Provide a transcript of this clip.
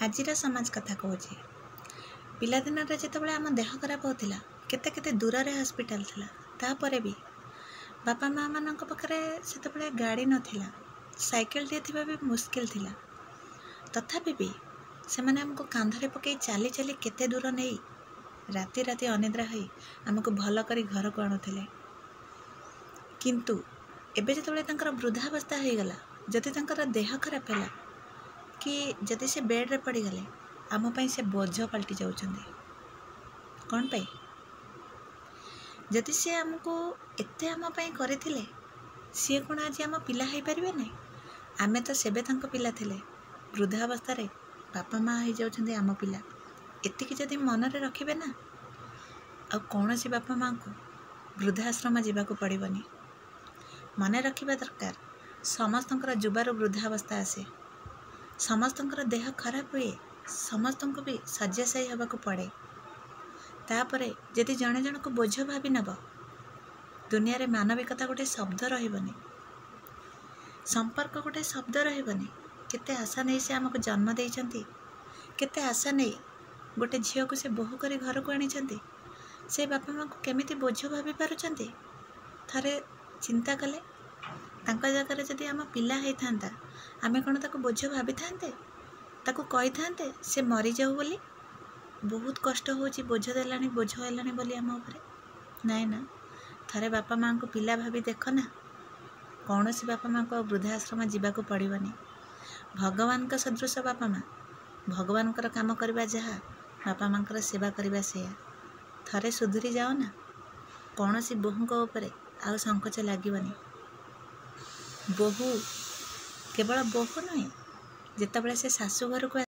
आजिर समाज कथा कहूँ पिलादिन जितेबाला आम देह खराब होता केते केते दूर रे हॉस्पिटल थिला तापरे भी बापा माँ मान पाखे से गाड़ी नथिला साइकेल टे थिबा भी मुस्किल थिला तथापि भी से माने हमको कांधरे पकई चली चली केते दूर नहीं राति राति अनिद्रा होई हमको भल करी घर को आणुथिले किंतु एबे जेतेबाला तांकर वृद्धावस्था हो गला जदि तांकर देह खराब है कि जदि से बेड रे पड़ी गले आम पई से बोझ पलटि जाउछंदी कौन पे जदि से हमको एते आम पई करथिले सी कोन आज आम पिला हो पारे नहीं आमे तो सेबे तांको पिला थिले वृद्धावस्था रे बापा माँ हो जाउछंदी आम पिला एतिकी जदि मन रे रखिबे ना आ कौन सी बापा माँ को वृद्धाश्रम जावाक पड़बनी मन रखा दरकार समस्तंकर जुबार वृद्धावस्था आसे समस्तंकर देह खराब हुए समस्त को भी शଯ୍ୟାଶାयୀ होबाक पड़े तापरे यदि जड़े जन को बोझ भावी नब दुनिया रे मानविकता गोटे शब्द रहिबनी संपर्क गोटे शब्द रहिबनी केते आशा नहीं से आमको जन्म देइछंती केते आशा नहीं गोटे झील को से बोहू करी घर को आनी से बापा माँ को केमिति बोझ भावी पारुचंती थरे चिंता कले तांका जगह जदि आम पिला होता आमे कौन ताको बोझ भाभी थांते ताको कही थांते से मरी जाऊ बोली बहुत कष्ट होची बोझ देलानी बोझ हेलानी बोली आम उपरे नाई ना थरे बापा माँ को पिला भाभी देख ना कौन सी बापा माँ को वृद्धाश्रम जावाक पड़बनी भगवान का सदृश बापा माँ भगवान काम करवा जहाँ बापा माँ सेवा करवा से थरे सुधुरी जाओ ना कौन सी बोहू उपरे आउ संकोच लगनी बोहू केवल बोहू नुहे जितेबाला से शाशु घर को